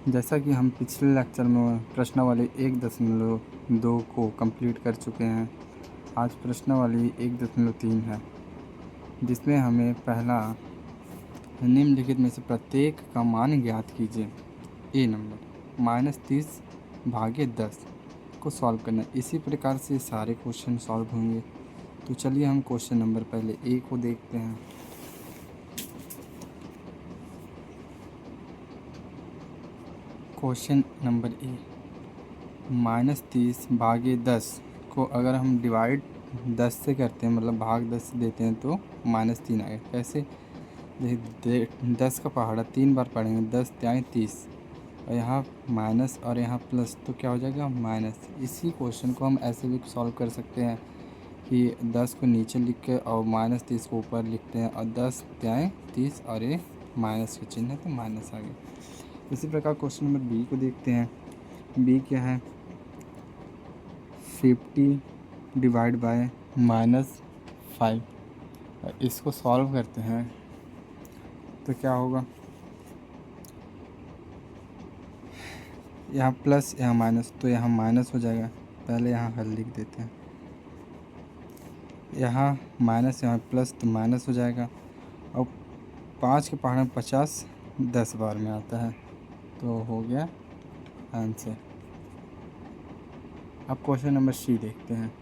जैसा कि हम पिछले लेक्चर में प्रश्नावली 1.2 को कंप्लीट कर चुके हैं। आज प्रश्नावली 1.3 है, जिसमें हमें पहला निम्नलिखित में से प्रत्येक का मान ज्ञात कीजिए। ए नंबर -30/10 को सॉल्व करना है। इसी प्रकार से सारे क्वेश्चन सॉल्व होंगे। तो चलिए हम क्वेश्चन नंबर पहले ए को देखते हैं। क्वेश्चन नंबर ए, -30/10 को अगर हम डिवाइड 10 से करते हैं, मतलब भाग 10 से देते हैं, तो -3 आएगा। कैसे? देखिए 10 का पहाड़ा 3 बार पढ़ेंगे, 10 त्याई 30, और यहाँ माइनस और यहाँ प्लस, तो क्या हो जाएगा माइनस। इसी क्वेश्चन को हम ऐसे भी सॉल्व कर सकते हैं कि 10 को नीचे लिख के और -30 को ऊपर लिखते हैं, और 10 त्याई 30 और ये माइनस का चिन्ह है तो माइनस आ गया। इसी प्रकार क्वेश्चन नंबर बी को देखते हैं। बी क्या है? 50/-5। इसको सॉल्व करते हैं तो क्या होगा, यहाँ प्लस यहाँ माइनस, तो यहाँ माइनस हो जाएगा। पहले यहाँ हल लिख देते हैं, यहाँ माइनस यहाँ प्लस, तो माइनस हो जाएगा। और 5 के पहाड़ में 50 10 बार में आता है, तो हो गया आंसर। अब क्वेश्चन नंबर सी देखते हैं।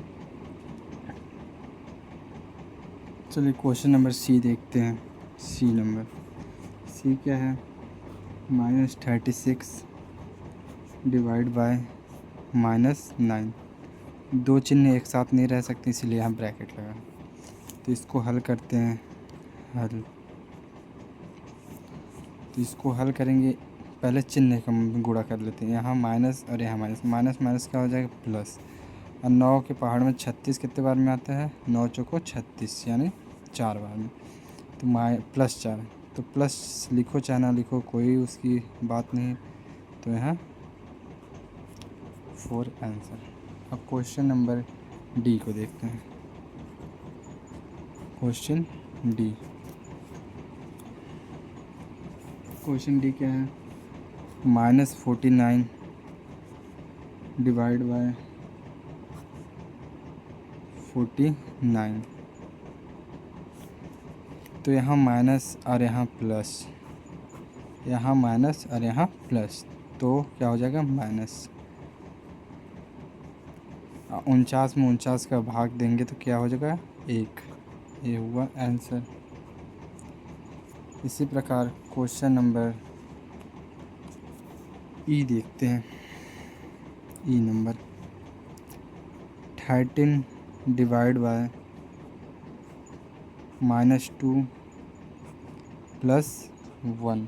चलिए क्वेश्चन नंबर सी देखते हैं। सी नंबर, सी क्या है? -36/-9। दो चिन्ह एक साथ नहीं रह सकते, इसलिए यहाँ ब्रैकेट लगा। तो इसको हल करते हैं। हल, तो इसको हल करेंगे, पहले चिन्ह का गुणा कर लेते हैं। यहाँ माइनस और यहाँ माइनस, माइनस माइनस क्या हो जाएगा प्लस। और 9 के पहाड़ में 36 कितने बार में आता है? 9 चौको 36, यानी 4 बार में। तो +4, तो प्लस लिखो चाहे ना लिखो, कोई उसकी बात नहीं। तो यहाँ 4 आंसर। अब क्वेश्चन नंबर डी को देखते हैं। क्वेश्चन डी, क्वेश्चन डी क्या है? -49/49। तो यहाँ माइनस और यहाँ प्लस, यहाँ माइनस और यहाँ प्लस, तो क्या हो जाएगा माइनस। 49 में 49 का भाग देंगे तो क्या हो जाएगा 1। ये हुआ आंसर। इसी प्रकार क्वेश्चन नंबर ई देखते हैं। ई नंबर 13/-2 + 1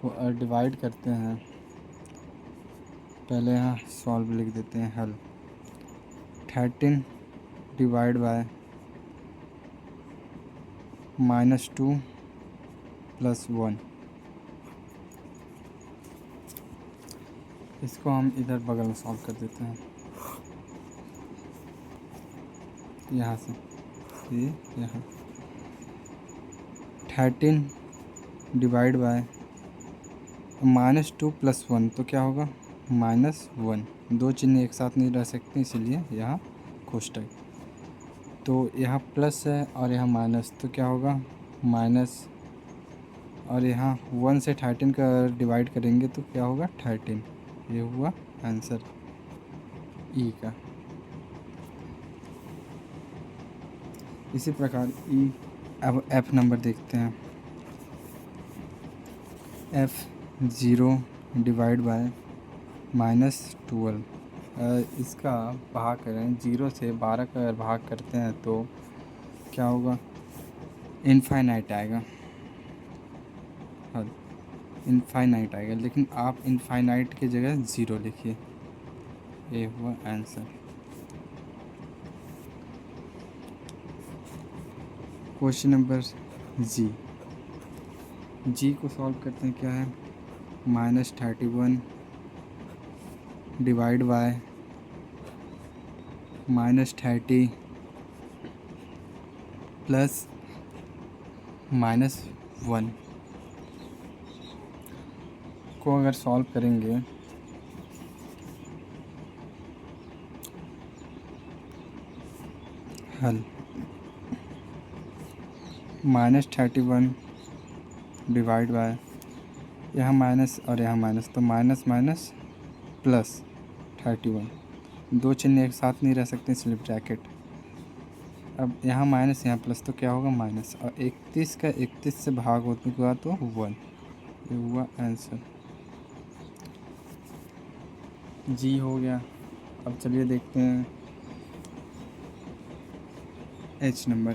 को डिवाइड करते हैं। पहले यहाँ सॉल्व लिख देते हैं, हल। 13/-2 + 1, इसको हम इधर बगल में सॉल्व कर देते हैं। यहाँ से ये यहाँ 13/-2 + 1, तो क्या होगा -1। दो चिन्ह एक साथ नहीं रह सकते, इसलिए यहाँ कोष्टक। तो यहाँ प्लस है और यहाँ माइनस, तो क्या होगा माइनस। और यहाँ 1 से 13 का डिवाइड करेंगे तो क्या होगा 13। ये हुआ आंसर ई का। इसी प्रकार ई। अब एफ नंबर देखते हैं। F0/-12। इसका भाग करें 0 से 12 का अगर भाग करते हैं तो क्या होगा इनफाइनाइट आएगा। हाँ, इनफाइनाइट आएगा, लेकिन आप इनफाइनाइट की जगह 0 लिखिए। ये हुआ आंसर। क्वेश्चन नंबर जी। जी को सॉल्व करते हैं। क्या है? -31/-30 + -1 इसको अगर सॉल्व करेंगे हल -31 डिवाइड बाय, यहाँ माइनस और यहाँ माइनस, तो माइनस माइनस प्लस 31, दो चिन्ह एक साथ नहीं रह सकते इसलिए ब्रैकेट। अब यहाँ माइनस यहाँ प्लस, तो क्या होगा माइनस, और 31 का 31 से भाग होने के बाद तो 1, ये हुआ आंसर। जी हो गया। अब चलिए देखते हैं एच नंबर।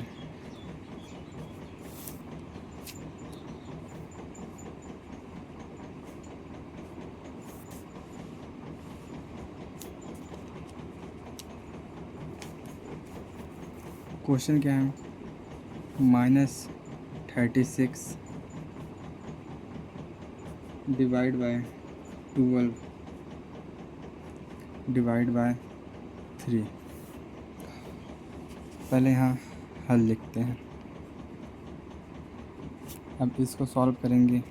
क्वेश्चन क्या है, -36 डिवाइड बाय 12 डिवाइड बाय 3। पहले यहाँ हल लिखते हैं। अब इसको सॉल्व करेंगे,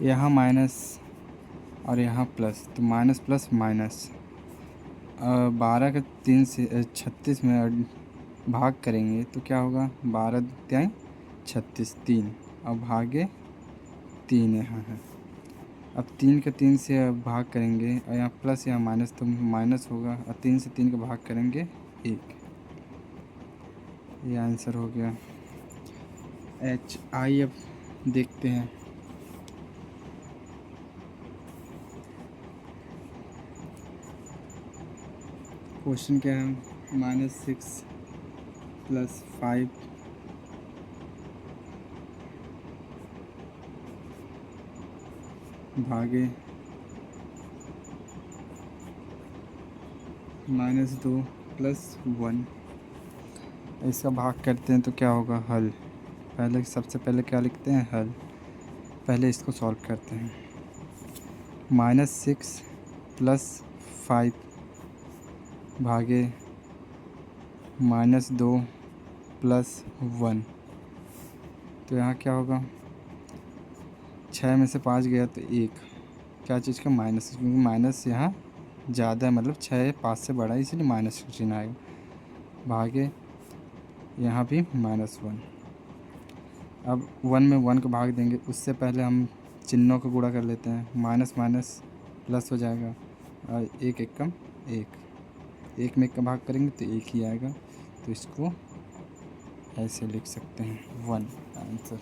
यहाँ माइनस और यहाँ प्लस, तो माइनस प्लस माइनस, 12 का 3 से 36 में भाग करेंगे तो क्या होगा, 12 दूत्याय 36, 3 और भागे 3 यहाँ है। अब 3 का 3 से भाग करेंगे और यहाँ प्लस यहाँ माइनस, तो माइनस होगा, और 3 से 3 का भाग करेंगे 1। ये आंसर हो गया एच। आई अब देखते हैं। क्वेश्चन क्या है, -6 + 5 भागे -2 + 1। इसका भाग करते हैं तो क्या होगा, हल। पहले सबसे पहले क्या लिखते हैं, हल। पहले इसको सॉल्व करते हैं। -6 + 5 भागे -2 + 1, तो यहाँ क्या होगा, 6 में से 5 गया तो 1, क्या चीज़ का, माइनस, क्योंकि माइनस यहाँ ज़्यादा है, मतलब 6 5 से बड़ा है इसलिए माइनस का चिन्ह आएगा। भागे यहाँ भी -1। अब 1 में 1 को भाग देंगे, उससे पहले हम चिन्हों को गुणा कर लेते हैं, माइनस माइनस प्लस हो जाएगा, और 1 एकम 1, 1 में 1 का भाग करेंगे तो 1 ही आएगा, तो इसको ऐसे लिख सकते हैं 1 आंसर।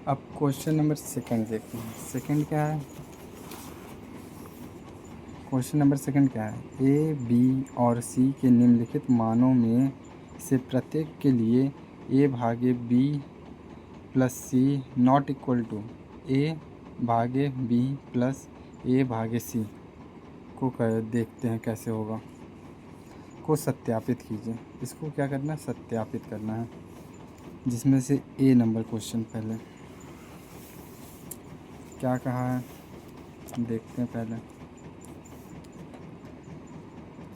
अब क्वेश्चन नंबर सेकंड देखते हैं। सेकंड क्या है, क्वेश्चन नंबर सेकंड क्या है, ए बी और सी के निम्नलिखित मानों में से प्रत्येक के लिए a भागे b + c not equal to a भागे b + a भागे c को देखते हैं कैसे होगा, को सत्यापित कीजिए। इसको क्या करना है, सत्यापित करना है, जिसमें से ए नंबर क्वेश्चन पहले क्या कहा है देखते हैं। पहले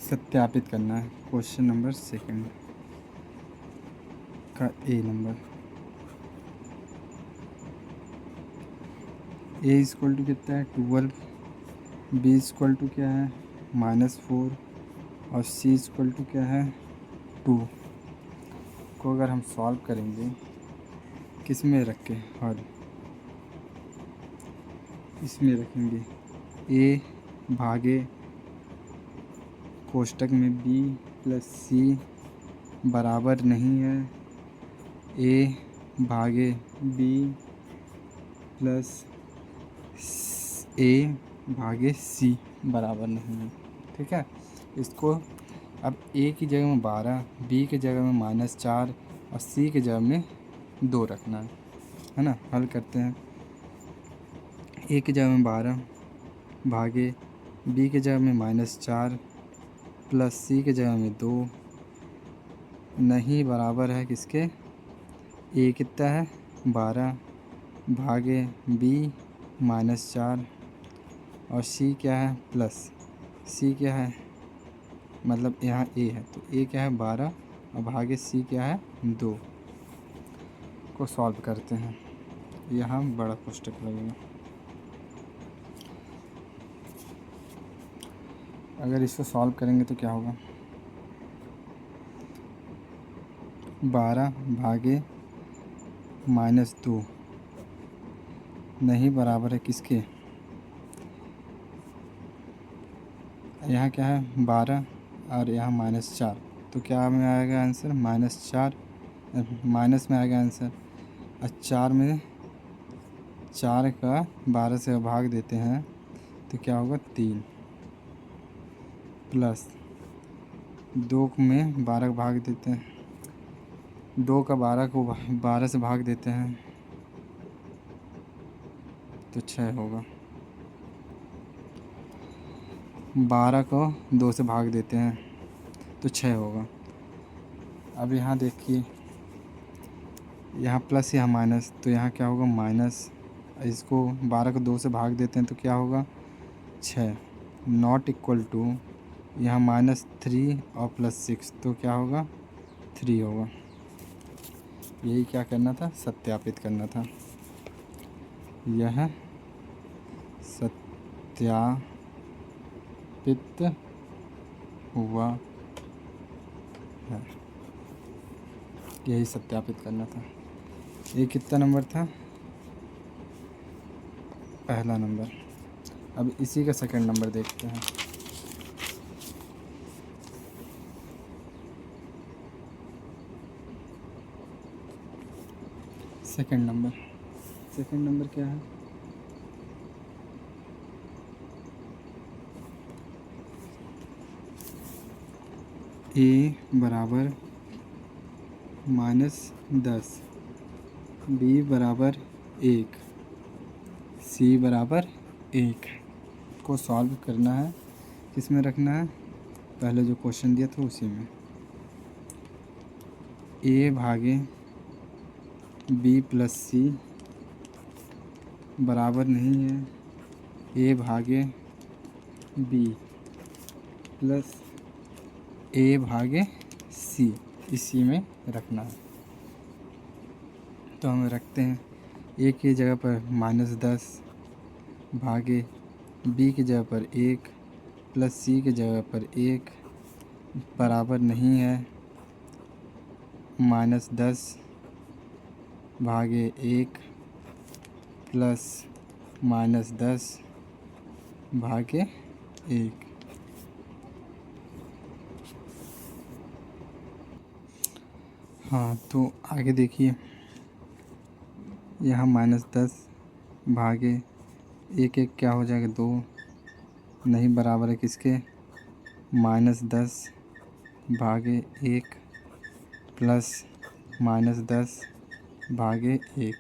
सत्यापित करना है क्वेश्चन नंबर सेकंड का ए नंबर। ए इक्वल टू कितना है, 12, बी इक्वल टू क्या है, -4, और सी इक्वल टू क्या है, 2 को अगर हम सॉल्व करेंगे किस में रख के, हल इसमें रखेंगे, ए भागे कोष्टक में b + c बराबर नहीं है a भागे b + a भागे c बराबर नहीं है। ठीक है, इसको अब a की जगह में 12, b की जगह में -4 और c की जगह में 2 रखना है ना। हल करते हैं, a की जगह में 12 भागे b की जगह में -4 + c की जगह में 2 नहीं बराबर है किसके, a कितना है 12 भागे b -4 और c क्या है प्लस, c क्या है, मतलब यहाँ a है तो a क्या है 12 और भागे c क्या है 2, को सॉल्व करते हैं। यहाँ बड़ा कोष्टक लगेगा। अगर इसको सॉल्व करेंगे तो क्या होगा, 12 भागे -2 नहीं बराबर है किसके, यहाँ क्या है 12 और यहाँ -4, तो क्या में आएगा आंसर -4, माइनस में आएगा आंसर। और 4 में 4 का 12 से भाग देते हैं तो क्या होगा 3, प्लस 2 में 12 का भाग देते हैं, 2 का 12 को 12 से भाग देते हैं तो 6 होगा। 12 को 2 से भाग देते हैं तो 6 होगा। अब यहाँ देखिए, यहाँ प्लस यहाँ माइनस, तो यहाँ क्या होगा माइनस, इसको 12 को 2 से भाग देते हैं तो क्या होगा 6, नॉट इक्वल टू यहाँ -3 और +6, तो क्या होगा 3 होगा। यही क्या करना था, सत्यापित करना था। यह सत्यापित हुआ है, यही सत्यापित करना था। ये कितना नंबर था, पहला नंबर। अब इसी का सेकंड नंबर देखते हैं। सेकंड नंबर क्या है, a बराबर -10, b बराबर 1, c बराबर 1 को सॉल्व करना है। किस में रखना है, पहले जो क्वेश्चन दिया था उसी में। a भागे b प्लस c बराबर नहीं है a भागे b प्लस a भागे c, इसी में रखना है। तो हम रखते हैं a की जगह पर -10 भागे b की जगह पर 1 प्लस c की जगह पर 1 बराबर नहीं है -10 भागे 1 प्लस -10 भागे 1। हाँ, तो आगे देखिए, यहाँ -10 भागे 1 क्या हो जाएगा 2, नहीं बराबर है किसके, -10 भागे 1 प्लस -10 भागे 1।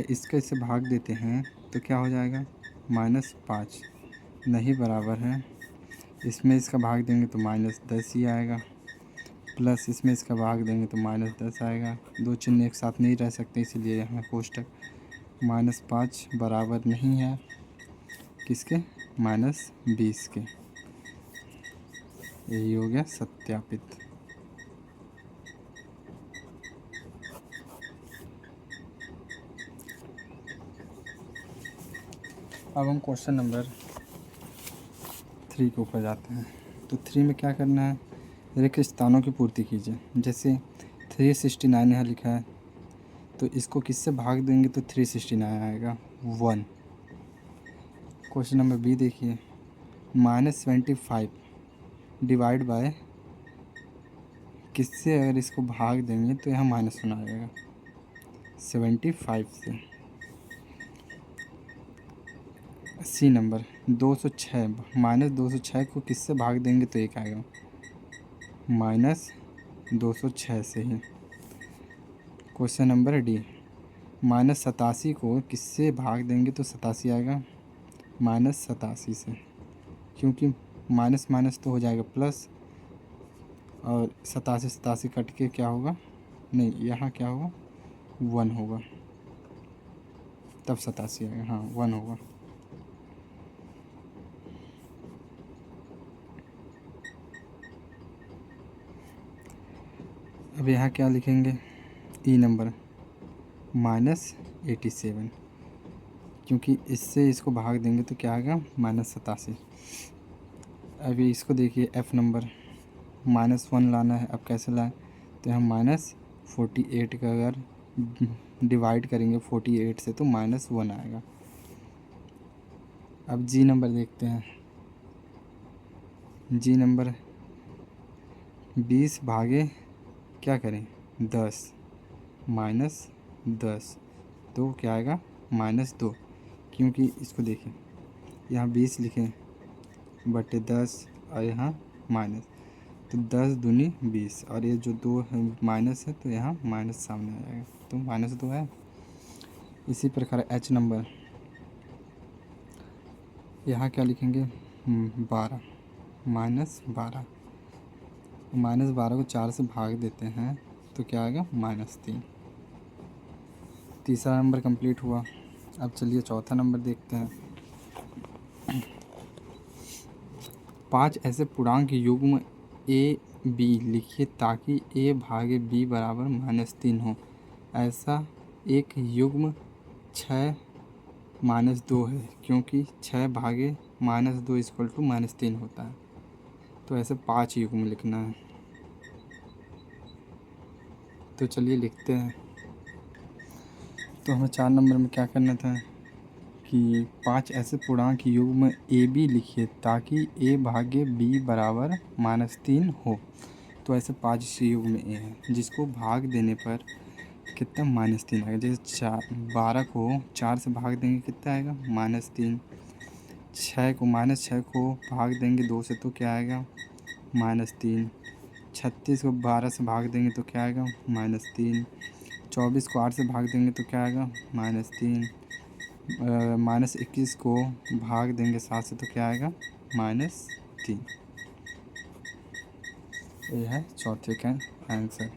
इसका इससे भाग देते हैं तो क्या हो जाएगा -5, नहीं बराबर है। इसमें इसका भाग देंगे तो -10 ही आएगा, प्लस इसमें इसका भाग देंगे तो -10 आएगा। दो चिन्ह एक साथ नहीं रह सकते, इसीलिए यहाँ कोष्टक। -5 बराबर नहीं है किसके, -20 के। यही हो गया सत्यापित। अब हम क्वेश्चन नंबर 3 के ऊपर जाते हैं। तो 3 में क्या करना है, रिक्त स्थानों की पूर्ति कीजिए। जैसे 369 यहाँ लिखा है, तो इसको किससे भाग देंगे तो 369 आएगा 1। क्वेश्चन नंबर बी देखिए, -25 डिवाइड बाय, किससे अगर इसको भाग देंगे तो यहाँ -1 आएगा 75 से। सी नंबर 206 -206 को किससे भाग देंगे तो 1 आएगा, -206 से ही। क्वेश्चन नंबर डी, -87 को किससे भाग देंगे तो 87 आएगा, -87 से, क्योंकि माइनस माइनस तो हो जाएगा प्लस, और 87 कट के क्या होगा, नहीं यहाँ क्या होगा 1 होगा, तब 87 आएगा, हाँ 1 होगा। अब यहाँ क्या लिखेंगे, ई नंबर -87, क्योंकि इससे इसको भाग देंगे तो क्या आएगा -87। अभी इसको देखिए F नंबर, -1 लाना है। अब कैसे लाएं, तो हम -48 का अगर डिवाइड करेंगे 48 से तो -1 आएगा। अब G नंबर देखते हैं। G नंबर 20 भागे क्या करें 10 -10 तो क्या आएगा -2, क्योंकि इसको देखें यहाँ 20 लिखें बटे 10 और यहाँ माइनस, तो 10 दूनी 20 और ये जो 2 है माइनस है तो यहाँ माइनस सामने आ जाएगा, तो -2 है। इसी प्रकार H नंबर, यहाँ क्या लिखेंगे 12 -12, -12 को 4 से भाग देते हैं तो क्या आएगा -3। तीसरा नंबर कंप्लीट हुआ। अब चलिए चौथा नंबर देखते हैं। 5 ऐसे पूर्णांक युग्म ए बी लिखिए ताकि a भागे b बराबर -3 हो। ऐसा एक युग्म 6 -2 है, क्योंकि 6 भागे -2 = -3 होता है। तो ऐसे 5 युग्म लिखना है। तो चलिए लिखते हैं। तो हमें 4 नंबर में क्या करना था कि 5 ऐसे पूर्णांक युग्म ए बी लिखिए ताकि a भागे b बराबर -3 हो। तो ऐसे 5 युग्म ए हैं जिसको भाग देने पर कितना -3 आएगा। जैसे 12 को 4 से भाग देंगे कितना आएगा -3। 6 को भाग देंगे 2 से तो क्या आएगा -3। 36 को 12 से भाग देंगे तो क्या आएगा -3। 24 को 8 से भाग देंगे तो क्या आएगा -3। -21 को भाग देंगे 7 से तो क्या आएगा -3। यह है चौथे का आंसर।